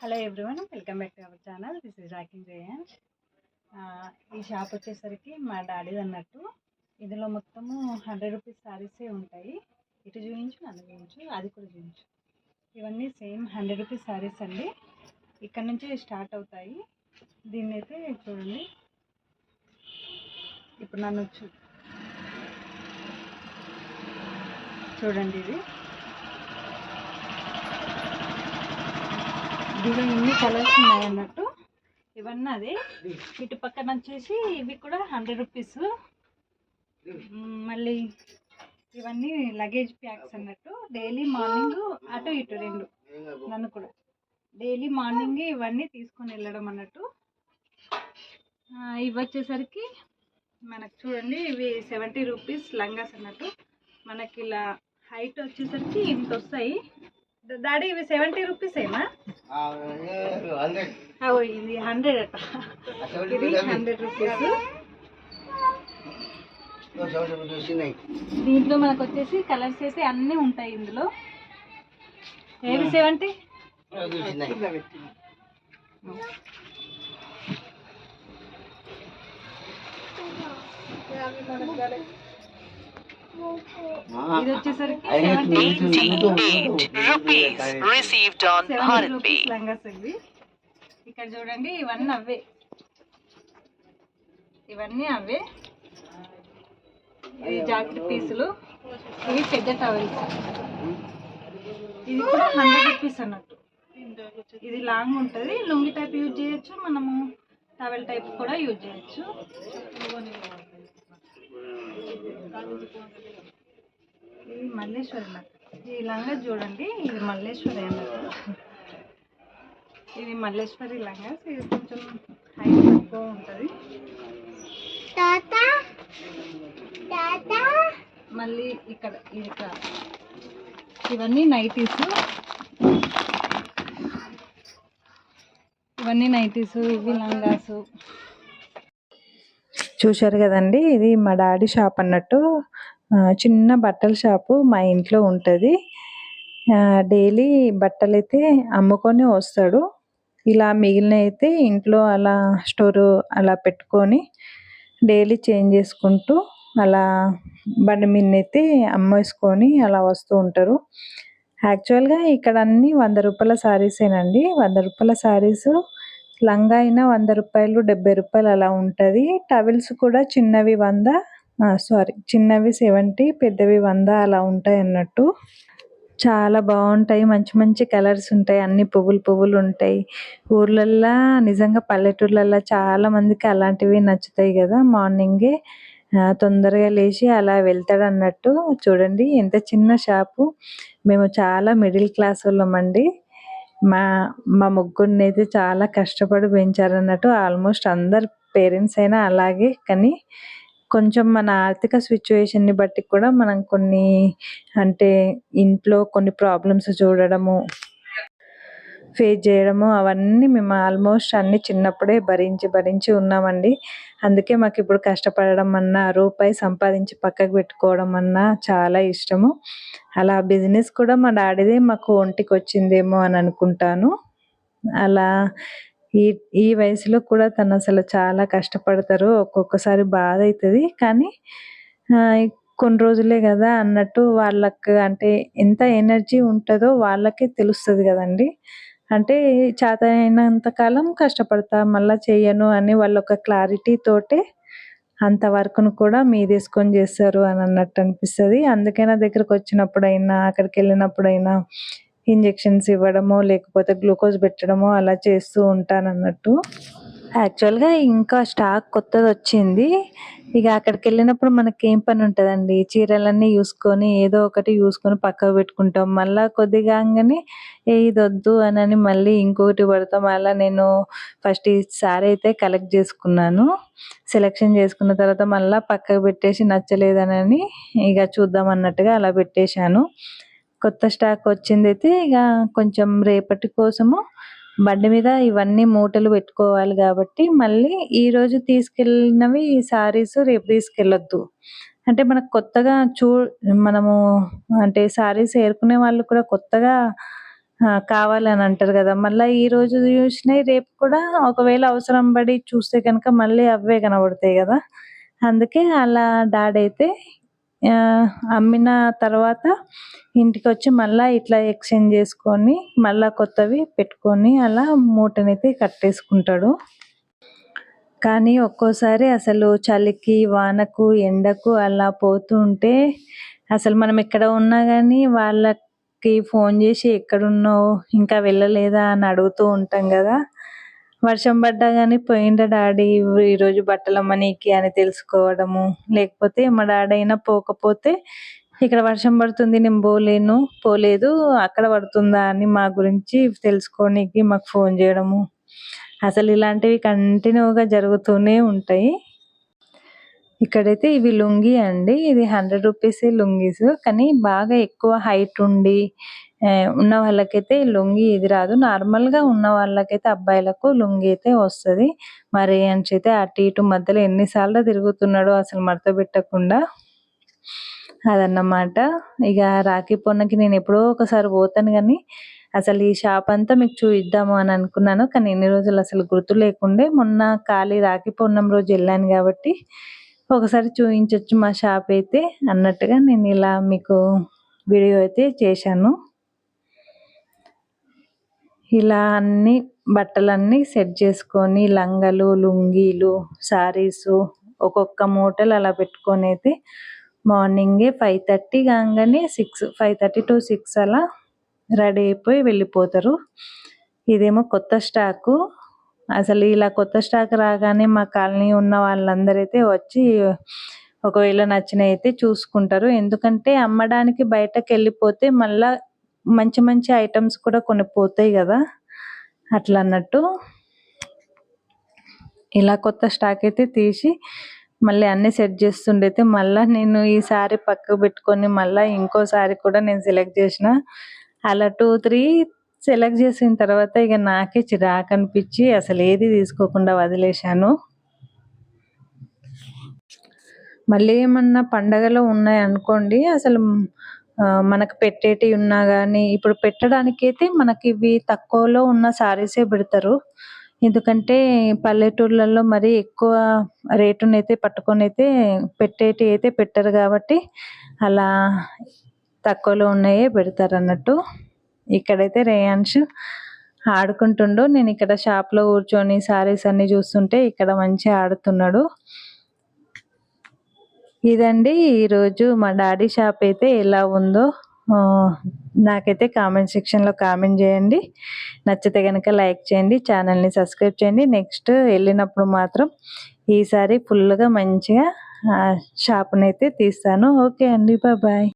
Hello everyone, welcome back to our channel. This is rocking range. ఈ shop వచ్చేసరికి మా డాడీది అన్నట్టు. ఇందులో మొత్తము 100 రూపీస్ శారీసే ఉంటాయి. ఇటు చూపించు, నన్ను చూపించు, అది కూడా చూపించు. ఇవన్నీ సేమ్ 100 రూపీస్ శారీస్ అండి. ఇక్కడ నుంచి స్టార్ట్ అవుతాయి. దీన్ని అయితే చూడండి, ఇప్పుడు నన్ను చూడండి, దీనిలో ఎన్ని కలర్స్ ఉన్నాయి అన్నట్టు. ఇవన్నీ అదే. ఇటు పక్కన వచ్చేసి ఇవి కూడా 100 రూపీస్. మళ్ళీ ఇవన్నీ లగేజ్ ప్యాక్స్ అన్నట్టు. డైలీ మార్నింగ్ అటు ఇటు రెండు, నన్ను కూడా డైలీ మార్నింగ్ ఇవన్నీ తీసుకొని వెళ్ళడం అన్నట్టు. ఇవి వచ్చేసరికి మనకు చూడండి, ఇవి 70 రూపీస్ లంగాస్ అన్నట్టు. మనకి ఇలా హైట్ వచ్చేసరికి ఇంత వస్తాయి. డాడీ ఇవి 70 రూపీస్ ఏనా? ఇది 100 అట. ఇది 100 రూపీస్. దీంట్లో మనకు వచ్చేసి కలర్స్ అయితే అన్నీ ఉంటాయి ఇందులో. ఏవి 70? ఇది వచ్చేసరికి 78 rupees received on Bharat pay langas ఇవి. ఇక్కడ చూడండి, ఇవన్నీ అవే. ఇవి జాకెట్ పీసులు, ఇవి పెద్ద టవల్స్. ఇది కూడా 100 రూపీస్ అన్నట్టు. ఇది లాంగ్ ఉంటుంది, లుంగి టైప్ యూజ్ చేయొచ్చు, మనము టవల్ టైప్ కూడా యూజ్ చేయొచ్చు. ఇది మల్లేశ్వరి అన్నట్టు. ఈ లంగా చూడండి, ఇది మల్లేశ్వరి అన్నట్టు. ఇది మల్లేశ్వరి లంగా. ఇది కొంచెం హైట్ తక్కువ ఉంటుంది. మళ్ళీ ఇక్కడ ఇవన్నీ నైటీస్. ఇవి లంగాసు. చూశారు కదండి, ఇది మా డాడీ షాప్ అన్నట్టు. చిన్న బట్టల షాపు మా ఇంట్లో ఉంటుంది. డైలీ బట్టలు అయితే అమ్ముకొని వస్తాడు. ఇలా మిగిలిన అయితే ఇంట్లో అలా స్టోరు అలా పెట్టుకొని డైలీ చేంజ్ చేసుకుంటూ అలా బండి మీద అయితే అమ్మేసుకొని అలా వస్తూ ఉంటారు. యాక్చువల్గా ఇక్కడ అన్ని 100 రూపాయల శారీసేనండి. 100 రూపాయల శారీస్. లంగా అయినా 100 రూపాయలు, 70 రూపాయలు అలా ఉంటుంది. టవల్స్ కూడా చిన్నవి 100, చిన్నవి 70, పెద్దవి 100 అలా ఉంటాయి అన్నట్టు. చాలా బాగుంటాయి. మంచి మంచి కలర్స్ ఉంటాయి. అన్ని పువ్వులు ఉంటాయి. ఊర్లల్లో నిజంగా పల్లెటూర్లలో చాలా మందికి అలాంటివి నచ్చుతాయి కదా. మార్నింగే తొందరగా లేచి అలా వెళ్తాడు అన్నట్టు. చూడండి ఎంత చిన్న షాపు. మేము చాలా మిడిల్ క్లాస్ వాళ్ళమండి. మా ముగ్గురిని అయితే చాలా కష్టపడి పెంచారన్నట్టు. ఆల్మోస్ట్ అందరు పేరెంట్స్ అయినా అలాగే. కానీ కొంచెం మన ఆర్థిక సిచ్యువేషన్ని బట్టి కూడా మనం కొన్ని అంటే ఇంట్లో కొన్ని ప్రాబ్లమ్స్ చూడడము, ఫేస్ చేయడము, అవన్నీ మేము ఆల్మోస్ట్ అన్ని చిన్నప్పుడే భరించి ఉన్నామండి. అందుకే మాకు ఇప్పుడు కష్టపడడం అన్నా, రూపాయి సంపాదించి పక్కకు పెట్టుకోవడం అన్నా చాలా ఇష్టము. అలా బిజినెస్ కూడా మా డాడీదే మాకు ఒంటికి వచ్చిందేమో అని అనుకుంటాను. అలా ఈ వయసులో కూడా తను అసలు చాలా కష్టపడతారు. ఒక్కొక్కసారి బాధ అవుతుంది. కానీ కొన్ని రోజులే కదా అన్నట్టు వాళ్ళకి అంటే ఎంత ఎనర్జీ ఉంటుందో వాళ్ళకే తెలుస్తుంది కదండి. అంటే చేతనైనంత కాలం కష్టపడతా, మళ్ళీ చెయ్యను అని వాళ్ళు ఒక క్లారిటీ తోటే అంతవరకును కూడా మీదేసుకొని చేస్తారు అని అన్నట్టు అనిపిస్తుంది. అందుకే నా దగ్గరకు వచ్చినప్పుడైనా, అక్కడికి వెళ్ళినప్పుడైనా ఇంజెక్షన్స్ ఇవ్వడమో లేకపోతే గ్లూకోజ్ పెట్టడమో అలా చేస్తూ ఉంటాను అన్నట్టు. యాక్చువల్గా ఇంకా స్టాక్ కొత్తది వచ్చింది. ఇక అక్కడికి వెళ్ళినప్పుడు మనకి ఏం పని ఉంటుందండి, చీరలన్నీ చూసుకొని ఏదో ఒకటి చూసుకొని పక్కకు పెట్టుకుంటాం. మళ్ళీ కొద్దిగా కాగానే ఇది వద్దు అని మళ్ళీ ఇంకొకటి పడతాం. అలా నేను ఫస్ట్ ఈ సారీ అయితే కలెక్ట్ చేసుకున్నాను. సెలెక్షన్ చేసుకున్న తర్వాత మళ్ళీ పక్కకు పెట్టేసి నచ్చలేదని ఇక చూద్దాం అన్నట్టుగా అలా పెట్టేశాను. కొత్త స్టాక్ వచ్చింది అయితే ఇక కొంచెం రేపటి కోసము బండి మీద ఇవన్నీ మూటలు పెట్టుకోవాలి కాబట్టి మళ్ళీ ఈరోజు తీసుకెళ్ళినవి ఈ శారీస్ రేపు తీసుకెళ్ళొద్దు. అంటే మనకు కొత్తగా మనము అంటే శారీస్ ఏరుకునే వాళ్ళు కూడా కొత్తగా కావాలని అంటారు కదా! మళ్ళా ఈరోజు చూసినయి రేపు కూడా ఒకవేళ అవసరం పడి చూస్తే గనుక మళ్ళీ అవే కనబడతాయి గదా! అందుకే అలా డాడీ ఆహ్, అమ్మిన తర్వాత ఇంటికొచ్చి మళ్ళా ఇట్లా ఎక్స్‌చేంజ్ చేసుకొని, మళ్ళా కొత్తవి పెట్టుకొని అలా మూటనైతే కట్టేసుకుంటాడు. కానీ ఒక్కోసారి అసలు చలికి, వానకు, ఎండకు అలా పోతూ ఉంటే అసలు మనం ఎక్కడ ఉన్నా గానీ వాళ్ళకి ఫోన్ జేసి ఎక్కడున్నావు? ఇంకా వెళ్ళలేదా? అని అడుగుతూ ఉంటాం గదా! వర్షం పడ్డా గానీ పోయిండ్రా డాడీ ఈరోజు బట్టలమ్మనీకి అని తెలుసుకోవడము. లేకపోతే మా డాడీ అయినా పోకపోతే ఇక్కడ వర్షం పడుతుంది నేను పోలేదు అక్కడ పడుతుందా అని మా గురించి తెలుసుకోనీకి మాకు ఫోన్ జేయడము. అసలు ఇలాంటివి కంటిన్యూగా జరుగుతూనే ఉంటాయి. ఇక్కడైతే ఇవి లుంగీ అండి. ఇది 100 రూపీసే లుంగీస్. కానీ బాగా ఎక్కువ హైట్ ఉండి ఉన్న వాళ్ళకైతే లుంగీ ఇది రాదు. నార్మల్‌గా ఉన్న వాళ్ళకైతే అబ్బాయిలకు లుంగీ అయితే వస్తది. మా రేయాన్స్ అయితే అటు ఇటు మధ్యలో ఎన్ని సార్లు తిరుగుతున్నాడో అసలు మడత పెట్టకుండా. అదన్నమాట. ఇగ రాఖీ పండగకి నేను ఎప్పుడో ఒకసారి పోతాను గానీ, అసలు ఈ షాప్ అంతా మీకు చూయిద్దాము అని అనుకున్నాను. కానీ ఇన్ని రోజులు అసలు గుర్తు లేకుండే. మొన్న ఖాళీ రాఖీ పూర్ణం రోజు ఎళ్ళాను గాబట్టి, ఒకసారి చూయించొచ్చు మా షాప్ అయితే అన్నట్టుగా నేను ఇలా మీకు వీడియో అయితే చేశాను. ఇలా అన్ని బట్టలన్నీ సెట్ చేసుకొని లంగలు, లుంగీలు, సారీసు ఒక్కొక్క మూటలు అలా పెట్టుకొనైతే మార్నింగే 5:30 కాంగానే 5:30-6 అలా రెడీ అయిపోయి వెళ్ళిపోతారు. ఇదేమో కొత్త స్టాకు. అసలు ఇలా కొత్త స్టాక్ రాగానే మా కాలనీ ఉన్న వాళ్ళందరైతే వచ్చి ఒకవేళ నచ్చినయైతే చూసుకుంటారు. ఎందుకంటే అమ్మడానికి బయటకెళ్ళిపోతే మళ్ళా మంచి మంచి ఐటెమ్స్ కూడా కొన్ని పోతాయి గదా! అట్లా అన్నట్టు. ఇలా కొత్త స్టాక్ అయితే తీసి మళ్ళీ అన్నీ సెట్ చేస్తుండైతే మళ్ళా నేను ఈ సారీ పక్కకు పెట్టుకొని మళ్ళా ఇంకో సారీ కూడా నేను సెలెక్ట్ చేసిన. అలా 2, 3 సెలెక్ట్ చేసిన తర్వాత ఇగ నాకే చిరాకనిపిచ్చి అసలు ఏది తీసుకోకుండా వదిలేశాను. మళ్ళీ ఏమన్నా పండగలు ఉన్నాయనుకోండి అసలు మనకు పెట్టేటివి ఉన్నా గానీ ఇప్పుడు పెట్టడానికైతే మనకివి తక్కువలో ఉన్న సారీసే పెడతారు. ఎందుకంటే పల్లెటూర్లలో మరీ ఎక్కువ రేటునైతే పట్టుకొనైతే పెట్టేటివి అయితే పెట్టరు గాబట్టి అలా తక్కువలో ఉన్నయే పెడతారన్నట్టు. ఇక్కడైతే రేయాన్ష్ ఆడుకుంటుండు. నేను ఇక్కడ షాప్‌లో కూర్చొని సారీస్ అన్నీ చూస్తుంటే ఇక్కడ మంచిగా ఆడుతున్నాడు. ఇదండి ఈరోజు మా డాడీ షాప్ అయితే ఎలా ఉందో నాకైతే కామెంట్ సెక్షన్‌లో కామెంట్ చేయండి. నచ్చితే గనుక లైక్ చేయండి. ఛానల్‌ని సబ్స్క్రైబ్ చేయండి. నెక్స్ట్ ఎళ్ళినప్పుడు మాత్రం ఈసారి ఫుల్‌గా మంచిగా షాప్‌నైతే తీస్తాను. ఓకే అండి. బాయ్.